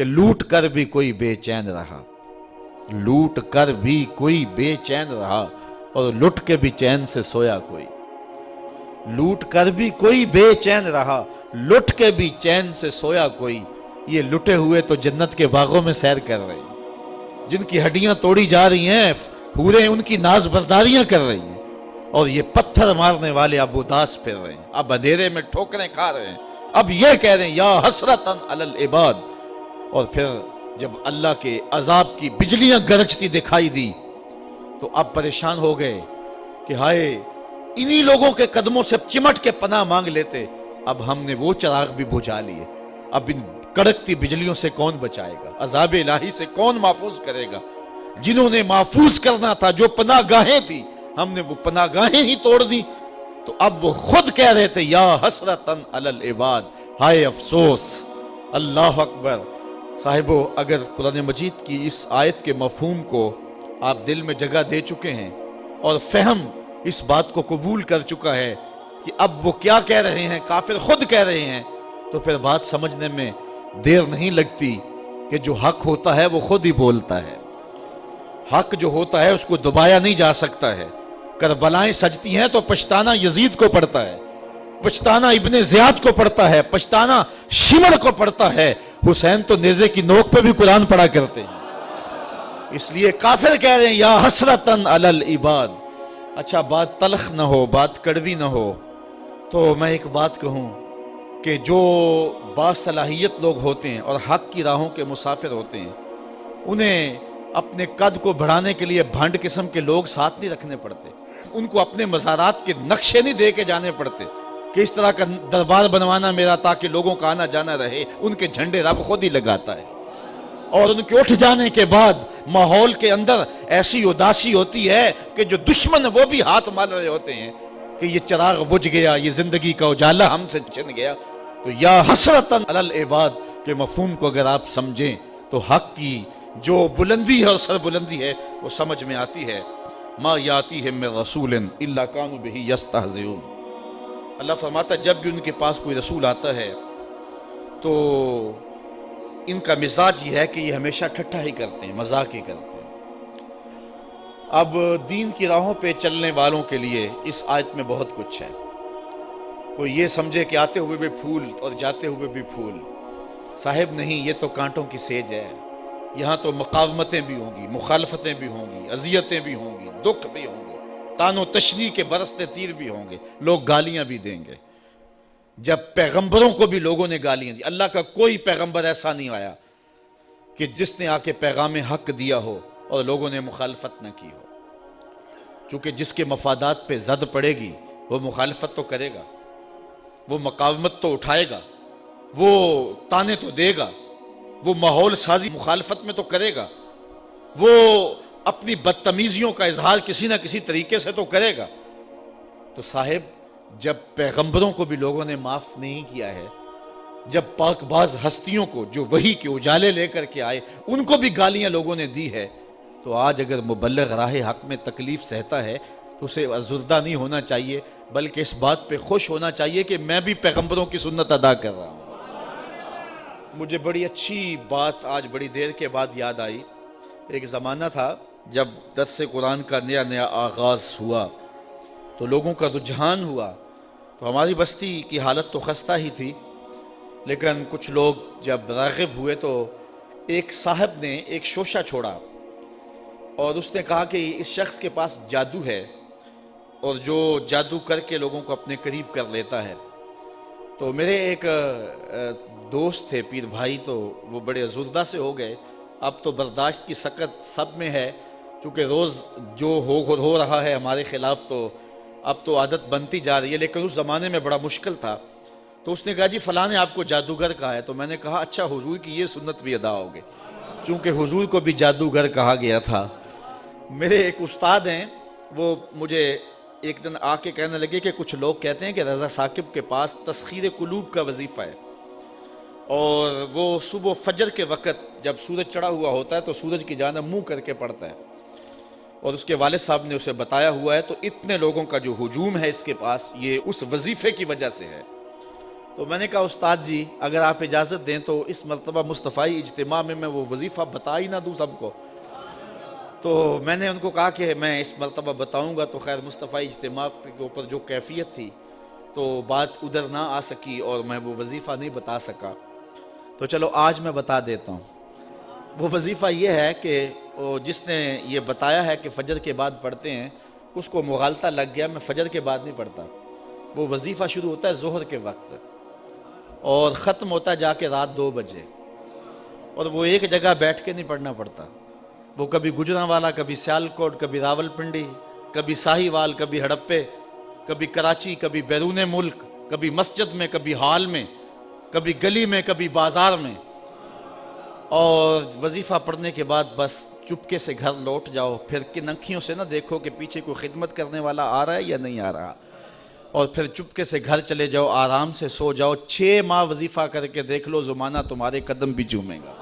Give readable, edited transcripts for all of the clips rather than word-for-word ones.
کہ لوٹ کر بھی کوئی بے چین رہا، لوٹ کر بھی کوئی بے چین رہا اور لٹ کے بھی چین سے سویا کوئی، لوٹ کر بھی کوئی بے چین رہا لٹ کے بھی چین سے سویا کوئی۔ یہ لٹے ہوئے تو جنت کے باغوں میں سیر کر رہے ہیں، جن کی ہڈیاں توڑی جا رہی ہیں حوریں ان کی ناز برداریاں کر رہی ہیں، اور یہ پتھر مارنے والے اب اداس پھر رہے ہیں، اب اندھیرے میں ٹھوکریں کھا رہے ہیں، اب یہ کہہ رہے ہیں یا حسرتاً علی العباد۔ اور پھر جب اللہ کے عذاب کی بجلیاں گرجتی دکھائی دی تو اب پریشان ہو گئے کہ ہائے انہی لوگوں کے قدموں سے چمٹ کے پناہ مانگ لیتے، اب ہم نے وہ چراغ بھی بجھا لیے، اب ان کڑکتی بجلیوں سے کون بچائے گا، عذاب الہی سے کون محفوظ کرے گا؟ جنہوں نے محفوظ کرنا تھا، جو پناہ گاہیں تھی، ہم نے وہ پناہ گاہیں ہی توڑ دی۔ تو اب وہ خود کہہ رہے تھے یا حسرتاً علی العباد، ہائے افسوس۔ اللہ اکبر۔ صاحبو، اگر قرآن مجید کی اس آیت کے مفہوم کو آپ دل میں جگہ دے چکے ہیں اور فہم اس بات کو قبول کر چکا ہے کہ اب وہ کیا کہہ رہے ہیں، کافر خود کہہ رہے ہیں، تو پھر بات سمجھنے میں دیر نہیں لگتی کہ جو حق ہوتا ہے وہ خود ہی بولتا ہے۔ حق جو ہوتا ہے اس کو دبایا نہیں جا سکتا ہے۔ کربلائیں سجتی ہیں تو پچھتانا یزید کو پڑتا ہے، پچھتانا ابن زیاد کو پڑتا ہے، پچھتانا شمر کو پڑتا ہے۔ حسین تو نیزے کی نوک پہ بھی قرآن پڑھا کرتے ہیں۔ اس لیے کافر کہہ رہے ہیں یا حسرتاً علی العباد۔ اچھا، بات تلخ نہ ہو، بات کڑوی نہ ہو، تو میں ایک بات کہوں کہ جو باصلاحیت لوگ ہوتے ہیں اور حق کی راہوں کے مسافر ہوتے ہیں، انہیں اپنے قد کو بڑھانے کے لیے بھنڈ قسم کے لوگ ساتھ نہیں رکھنے پڑتے، ان کو اپنے مزارات کے نقشے نہیں دے کے جانے پڑتے کہ اس طرح کا دربار بنوانا میرا تاکہ لوگوں کا آنا جانا رہے۔ ان کے جھنڈے رب خود ہی لگاتا ہے، اور ان کے اٹھ جانے کے بعد ماحول کے اندر ایسی اداسی ہوتی ہے کہ جو دشمن وہ بھی ہاتھ مال رہے ہوتے ہیں کہ یہ چراغ بجھ گیا، یہ زندگی کا اجالا ہم سے چھن گیا۔ تو یا حسرتاً علی العباد کے مفہوم کو اگر آپ سمجھیں تو حق کی جو بلندی ہے اور سر بلندی ہے وہ سمجھ میں آتی ہے۔ ما یاتیہم من رسول الا کانوا بہ یستہزئون۔ اللہ فرماتا ہے جب بھی ان کے پاس کوئی رسول آتا ہے تو ان کا مزاج یہ ہے کہ یہ ہمیشہ ٹھٹھا ہی کرتے ہیں، مذاق ہی کرتے ہیں۔ اب دین کی راہوں پہ چلنے والوں کے لیے اس آیت میں بہت کچھ ہے۔ کوئی یہ سمجھے کہ آتے ہوئے بھی پھول اور جاتے ہوئے بھی پھول، صاحب نہیں، یہ تو کانٹوں کی سیج ہے۔ یہاں تو مقاومتیں بھی ہوں گی، مخالفتیں بھی ہوں گی، اذیتیں بھی ہوں گی، دکھ بھی ہوں گے، تان و تشنیع کے برستے تیر بھی ہوں گے، لوگ گالیاں بھی دیں گے۔ جب پیغمبروں کو بھی لوگوں نے گالیاں دی، اللہ کا کوئی پیغمبر ایسا نہیں آیا کہ جس نے آ کے پیغام حق دیا ہو اور لوگوں نے مخالفت نہ کی ہو، چونکہ جس کے مفادات پہ زد پڑے گی وہ مخالفت تو کرے گا، وہ مقاومت تو اٹھائے گا، وہ تانے تو دے گا، وہ ماحول سازی مخالفت میں تو کرے گا، وہ اپنی بدتمیزیوں کا اظہار کسی نہ کسی طریقے سے تو کرے گا۔ تو صاحب جب پیغمبروں کو بھی لوگوں نے معاف نہیں کیا ہے، جب پاک باز ہستیوں کو جو وحی کے اجالے لے کر کے آئے ان کو بھی گالیاں لوگوں نے دی ہے، تو آج اگر مبلغ راہ حق میں تکلیف سہتا ہے تو اسے ازردہ نہیں ہونا چاہیے، بلکہ اس بات پہ خوش ہونا چاہیے کہ میں بھی پیغمبروں کی سنت ادا کر رہا ہوں۔ مجھے بڑی اچھی بات آج بڑی دیر کے بعد یاد آئی۔ ایک زمانہ تھا جب درس قرآن کا نیا نیا آغاز ہوا تو لوگوں کا رجحان ہوا، تو ہماری بستی کی حالت تو خستہ ہی تھی، لیکن کچھ لوگ جب راغب ہوئے تو ایک صاحب نے ایک شوشہ چھوڑا اور اس نے کہا کہ اس شخص کے پاس جادو ہے اور جو جادو کر کے لوگوں کو اپنے قریب کر لیتا ہے۔ تو میرے ایک دوست تھے پیر بھائی، تو وہ بڑے ازردہ سے ہو گئے۔ اب تو برداشت کی سکت سب میں ہے، کیونکہ روز جو ہو رہا ہے ہمارے خلاف، تو اب تو عادت بنتی جا رہی ہے، لیکن اس زمانے میں بڑا مشکل تھا۔ تو اس نے کہا جی فلاں نے آپ کو جادوگر کہا ہے۔ تو میں نے کہا اچھا، حضور کی یہ سنت بھی ادا ہوگی، چونکہ حضور کو بھی جادوگر کہا گیا تھا۔ میرے ایک استاد ہیں، وہ مجھے ایک دن آ کے کہنے لگے کہ کچھ لوگ کہتے ہیں کہ رضا ثاقب کے پاس تسخیر قلوب کا وظیفہ ہے، اور وہ صبح فجر کے وقت جب سورج چڑھا ہوا ہوتا ہے تو سورج کی جانب منہ کر کے پڑھتا ہے، اور اس کے والد صاحب نے اسے بتایا ہوا ہے، تو اتنے لوگوں کا جو ہجوم ہے اس کے پاس یہ اس وظیفے کی وجہ سے ہے۔ تو تو میں نے کہا استاد جی اگر آپ اجازت دیں تو اس مرتبہ مصطفی اجتماع میں وہ وظیفہ بتا ہی نہ دوں سب کو. تو میں نے ان کو کہا کہ میں اس مرتبہ بتاؤں گا. تو خیر مصطفی اجتماع کے اوپر جو کیفیت تھی تو بات ادھر نہ آ سکی اور میں وہ وظیفہ نہیں بتا سکا. تو چلو آج میں بتا دیتا ہوں. وہ وظیفہ یہ ہے کہ جس نے یہ بتایا ہے کہ فجر کے بعد پڑھتے ہیں اس کو مغالطہ لگ گیا. میں فجر کے بعد نہیں پڑھتا. وہ وظیفہ شروع ہوتا ہے ظہر کے وقت اور ختم ہوتا ہے جا کے رات 2 بجے. اور وہ ایک جگہ بیٹھ کے نہیں پڑھنا پڑتا. وہ کبھی گجرانوالا، کبھی سیالکوٹ، کبھی راول پنڈی، کبھی ساہیوال، کبھی ہڑپے، کبھی کراچی، کبھی بیرون ملک، کبھی مسجد میں، کبھی ہال میں، کبھی گلی میں، کبھی بازار میں. اور وظیفہ پڑھنے کے بعد بس چپکے سے گھر لوٹ جاؤ. پھر کن انکھیوں سے نہ دیکھو کہ پیچھے کوئی خدمت کرنے والا آ رہا ہے یا نہیں آ رہا. اور پھر چپکے سے گھر چلے جاؤ، آرام سے سو جاؤ. 6 ماہ وظیفہ کر کے دیکھ لو، زمانہ تمہارے قدم بھی چومے گا.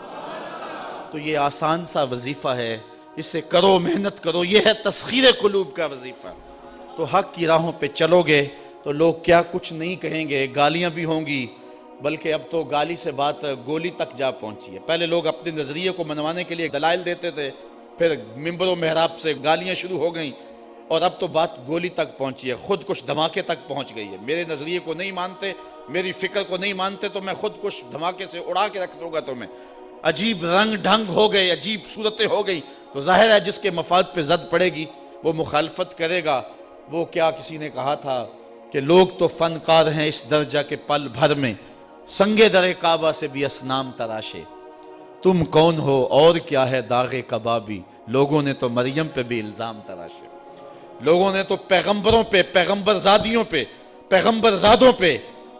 تو یہ آسان سا وظیفہ ہے، اس سے کرو، محنت کرو. یہ ہے تسخیر قلوب کا وظیفہ. تو حق کی راہوں پہ چلو گے تو لوگ کیا کچھ نہیں کہیں گے. گالیاں بھی ہوں گی، بلکہ اب تو گالی سے بات گولی تک جا پہنچی ہے. پہلے لوگ اپنے نظریے کو منوانے کے لیے دلائل دیتے تھے، پھر ممبر و محراب سے گالیاں شروع ہو گئیں، اور اب تو بات گولی تک پہنچی ہے، خود کش دھماکے تک پہنچ گئی ہے. میرے نظریے کو نہیں مانتے، میری فکر کو نہیں مانتے تو میں خود کش دھماکے سے اڑا کے رکھ دوں گا تمہیں. عجیب رنگ ڈھنگ ہو گئے، عجیب صورتیں ہو گئی. تو ظاہر ہے جس کے مفاد پہ زد پڑے گی وہ مخالفت کرے گا. وہ کیا کسی نے کہا تھا کہ لوگ تو فنکار ہیں اس درجہ کے پل بھر میں، سنگے در کعبہ سے بھی اصنام تراشے. تم کون ہو اور کیا ہے داغ کبابی، لوگوں نے تو مریم پہ بھی الزام تراشے. لوگوں نے تو پیغمبروں پہ، پیغمبر زادیوں پہ، پیغمبر زادوں پہ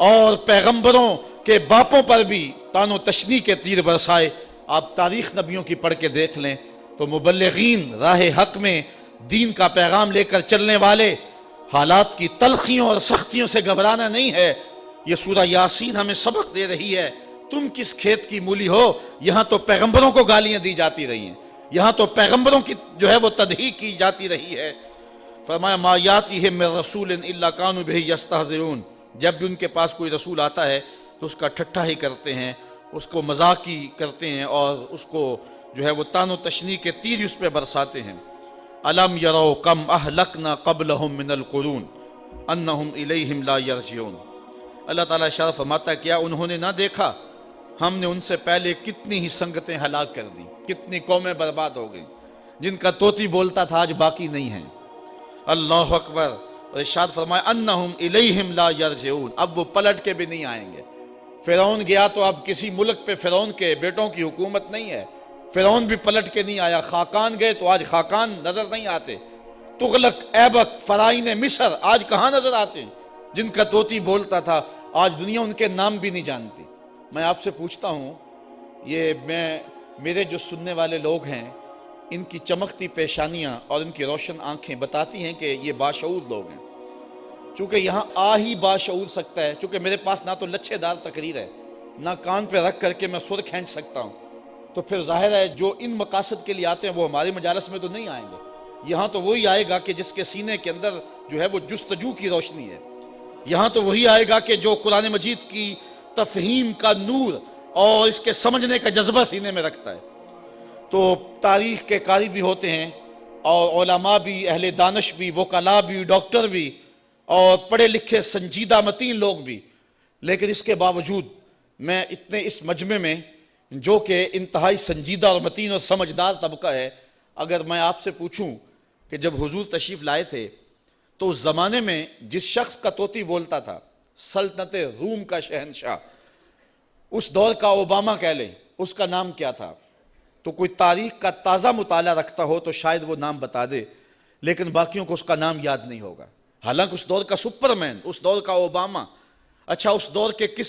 اور پیغمبروں کے باپوں پر بھی تان و تشنیع کے تیر برسائے. آپ تاریخ نبیوں کی پڑھ کے دیکھ لیں تو مبلغین راہ حق میں دین کا پیغام لے کر چلنے والے، حالات کی تلخیوں اور سختیوں سے گھبرانا نہیں ہے. یہ سورہ یاسین ہمیں سبق دے رہی ہے. تم کس کھیت کی مولی ہو؟ یہاں تو پیغمبروں کو گالیاں دی جاتی رہی ہیں، یہاں تو پیغمبروں کی جو ہے وہ تدحیق کی جاتی رہی ہے. فرمایا ما یاتیہم من رسول الا کانوا بہ یستہزئون. جب بھی ان کے پاس کوئی رسول آتا ہے تو اس کا ٹھٹھا ہی کرتے ہیں، اس کو مذاق ہی کرتے ہیں اور اس کو جو ہے وہ تان و تشنیع کے تیر اس پہ برساتے ہیں. الم یروا کم اہلکنا قبلہم من القرون انہم الیہم لا یرجعون. اللہ تعالیٰ ارشاد فرماتا ہے کیا انہوں نے نہ دیکھا ہم نے ان سے پہلے کتنی ہی سنگتیں ہلاک کر دیں، کتنی قومیں برباد ہو گئیں. جن کا طوطی بولتا تھا آج باقی نہیں ہیں. اللہ اکبر. اور ارشاد فرمایا انہم الیہم لا یرجعون. اب وہ پلٹ کے بھی نہیں آئیں گے. فرعون گیا تو اب کسی ملک پہ فرعون کے بیٹوں کی حکومت نہیں ہے. فرعون بھی پلٹ کے نہیں آیا. خاقان گئے تو آج خاقان نظر نہیں آتے. تغلق، ایبک، فرعین مصر آج کہاں نظر آتے ہیں؟ جن کا طوطی بولتا تھا آج دنیا ان کے نام بھی نہیں جانتی. میں آپ سے پوچھتا ہوں، یہ میرے جو سننے والے لوگ ہیں ان کی چمکتی پیشانیاں اور ان کی روشن آنکھیں بتاتی ہیں کہ یہ باشعور لوگ ہیں. چونکہ یہاں آ ہی باشعور سکتا ہے، چونکہ میرے پاس نہ تو لچھے دار تقریر ہے، نہ کان پہ رکھ کر کے میں سر کھینچ سکتا ہوں. تو پھر ظاہر ہے جو ان مقاصد کے لیے آتے ہیں وہ ہمارے مجالس میں تو نہیں آئیں گے. یہاں تو وہی آئے گا کہ جس کے سینے کے اندر جو ہے وہ جستجو کی روشنی ہے. یہاں تو وہی آئے گا کہ جو قرآن مجید کی تفہیم کا نور اور اس کے سمجھنے کا جذبہ سینے میں رکھتا ہے. تو تاریخ کے قاری بھی ہوتے ہیں اور علماء بھی، اہل دانش بھی، وکلاء بھی، ڈاکٹر بھی اور پڑھے لکھے سنجیدہ متین لوگ بھی. لیکن اس کے باوجود میں اتنے اس مجمع میں جو کہ انتہائی سنجیدہ اور متین اور سمجھدار طبقہ ہے، اگر میں آپ سے پوچھوں کہ جب حضور تشریف لائے تھے تو اس زمانے میں جس شخص کا طوطی بولتا تھا، سلطنت روم کا شہنشاہ، اس دور کا اوباما کہہ لیں، اس کا نام کیا تھا؟ تو کوئی تاریخ کا تازہ مطالعہ رکھتا ہو تو شاید وہ نام بتا دے، لیکن باقیوں کو اس کا نام یاد نہیں ہوگا. حالانکہ اس دور کا سپرمین، اس دور کا اوباما. اچھا اس دور کے کس